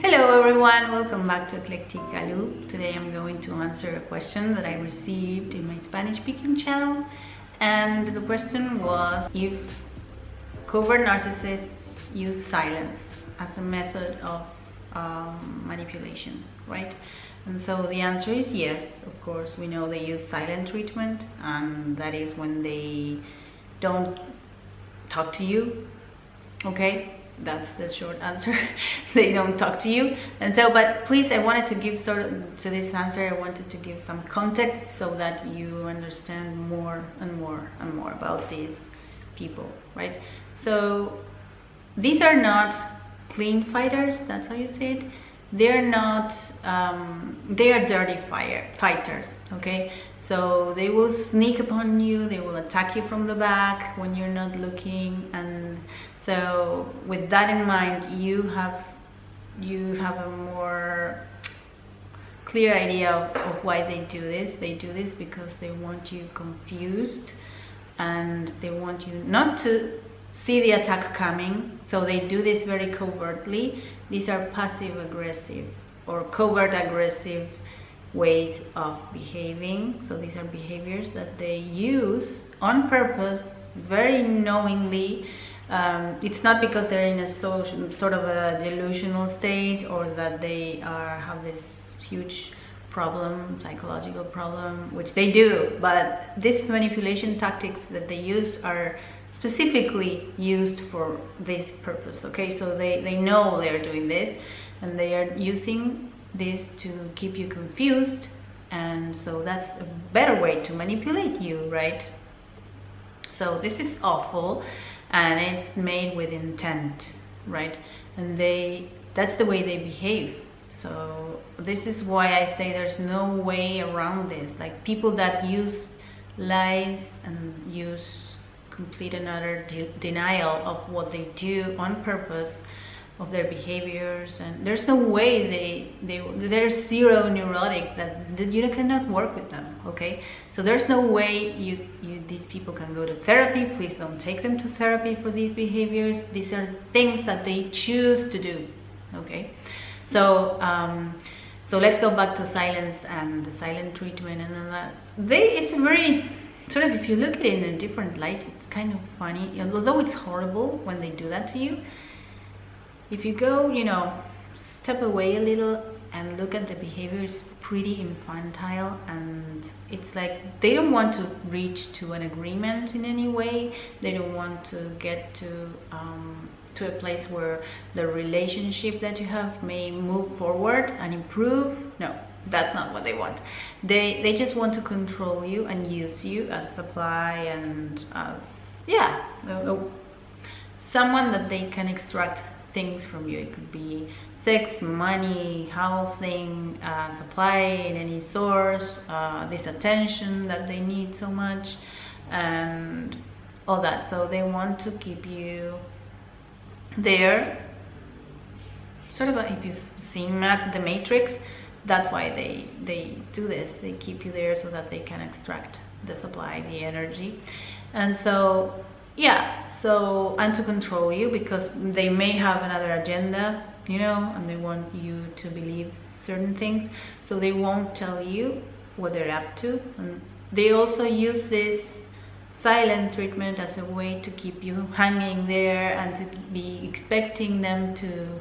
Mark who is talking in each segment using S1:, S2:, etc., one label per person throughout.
S1: Hello everyone, welcome back to Eclectic. Today I'm going to answer a question that I received in my Spanish speaking channel, and the question was if covert narcissists use silence as a method of manipulation, right? And so the answer is yes, of course. We know they use silent treatment, and that is when they don't talk to you, okay? That's the short answer. They don't talk to you. And so, but please, I wanted to give to this answer, I wanted to give some context so that you understand more and more and more about these people, right? So these are not clean fighters, that's how you say it. They're not, they are dirty fighters, okay? So they will sneak upon you, they will attack you from the back when you're not looking. And so with that in mind, you have a more clear idea of why they do this. They do this because they want you confused, and they want you not to see the attack coming. So they do this very covertly. These are passive aggressive or covert aggressive ways of behaving. So these are behaviors that they use on purpose, very knowingly. It's not because they're in a sort of a delusional state, or that they have this huge problem, psychological problem, which they do, but these manipulation tactics that they use are specifically used for this purpose, okay? So they know they're doing this, and they are using this to keep you confused, and so that's a better way to manipulate you, right? So this is awful, and it's made with intent, right? And that's the way they behave. So this is why I say there's no way around this. Like, people that use lies and use complete and utter denial of what they do on purpose, of their behaviors, and there's no way they're zero neurotic, that you cannot work with them, okay? So there's no way these people can go to therapy. Please don't take them to therapy for these behaviors. These are things that they choose to do, okay? So so let's go back to silence and the silent treatment and all that. It's a very sort of, if you look at it in a different light, it's kind of funny, although it's horrible when they do that to you. If you go, step away a little and look at the behavior, it's pretty infantile, and it's like they don't want to reach to an agreement in any way. They don't want to get to a place where the relationship that you have may move forward and improve. No, that's not what they want. They just want to control you and use you as supply and as, someone that they can extract things from you. It could be sex, money, housing, supply in any source, this attention that they need so much, and all that. So they want to keep you there, sort of if you've seen the Matrix. That's why they do this. They keep you there so that they can extract the supply, the energy. And so and to control you, because they may have another agenda, and they want you to believe certain things, so they won't tell you what they're up to. And they also use this silent treatment as a way to keep you hanging there and to be expecting them to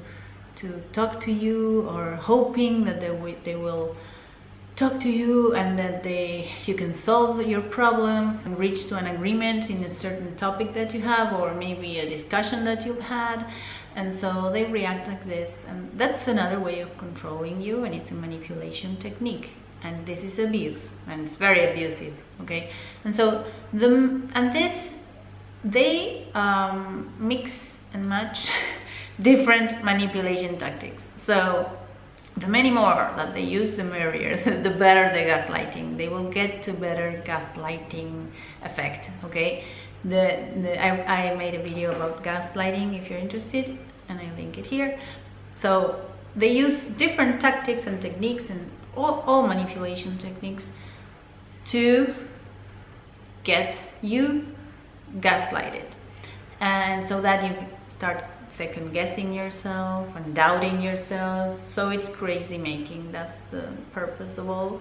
S1: talk to you, or hoping that they will talk to you, and that you can solve your problems and reach to an agreement in a certain topic that you have, or maybe a discussion that you've had. And so they react like this, and that's another way of controlling you, and it's a manipulation technique, and this is abuse, and it's very abusive, okay? And so they mix and match different manipulation tactics. So the many more that they use, the merrier, the better the gaslighting. They will get to better gaslighting effect, okay? I made a video about gaslighting if you're interested, and I link it here. So they use different tactics and techniques, and all manipulation techniques, to get you gaslighted, and so that you start second guessing yourself and doubting yourself. So it's crazy making. That's the purpose of all.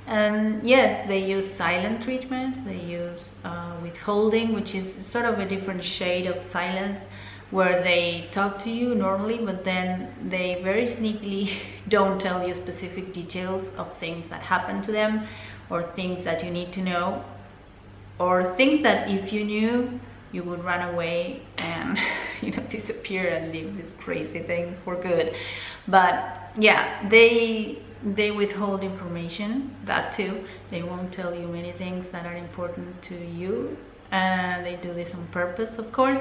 S1: And yes, they use silent treatment. They use withholding, which is sort of a different shade of silence, where they talk to you normally, but then they very sneakily don't tell you specific details of things that happen to them, or things that you need to know, or things that if you knew, you would run away and disappear and leave this crazy thing for good. But yeah, they withhold information, that too. They won't tell you many things that are important to you, and they do this on purpose, of course.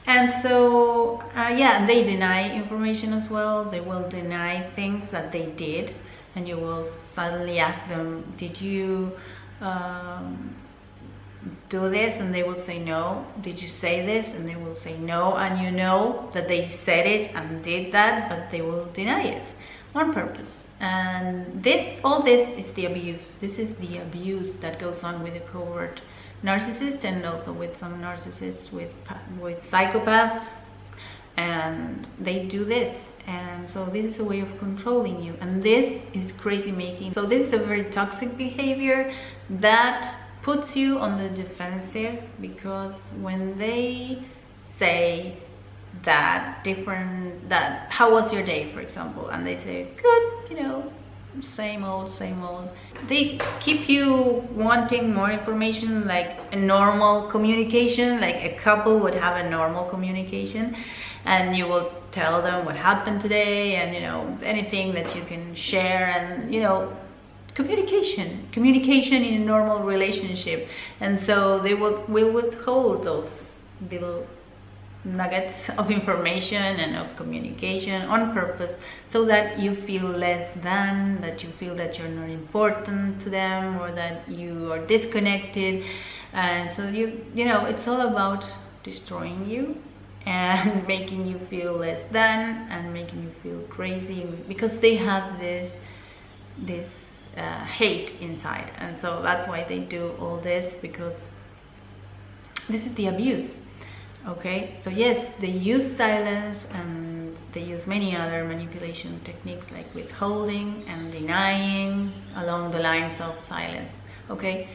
S1: And so yeah, they deny information as well. They will deny things that they did, and you will suddenly ask them, did you do this? And they will say no. Did you say this? And they will say no. And you know that they said it and did that, but they will deny it on purpose. And all this is the abuse. This is the abuse that goes on with a covert narcissist, and also with some narcissists, with psychopaths, and they do this. And so this is a way of controlling you, and this is crazy making. So this is a very toxic behavior that puts you on the defensive, because when they say that how was your day, for example, and they say good, same old, they keep you wanting more information, like a normal communication, like a couple would have a normal communication, and you will tell them what happened today, and anything that you can share, and communication in a normal relationship. And so they will withhold those little nuggets of information and of communication on purpose, so that you feel less than, that you feel that you're not important to them, or that you are disconnected. And so it's all about destroying you and making you feel less than, and making you feel crazy, because they have this hate inside. And so that's why they do all this, because this is the abuse. Okay, so yes, they use silence, and they use many other manipulation techniques like withholding and denying, along the lines of silence. Okay,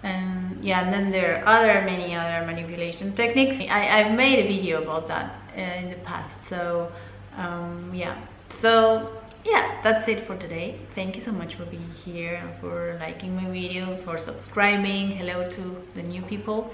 S1: and yeah, and then there are many other manipulation techniques. I've made a video about that in the past. So yeah, that's it for today. Thank you so much for being here, and for liking my videos, for subscribing. Hello to the new people.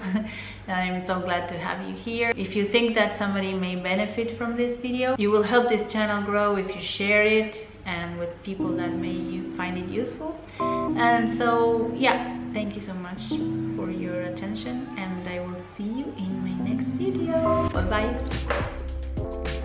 S1: I'm so glad to have you here. If you think that somebody may benefit from this video, you will help this channel grow if you share it, and with people that may find it useful. And so yeah, thank you so much for your attention, and I will see you in my next video. Bye bye.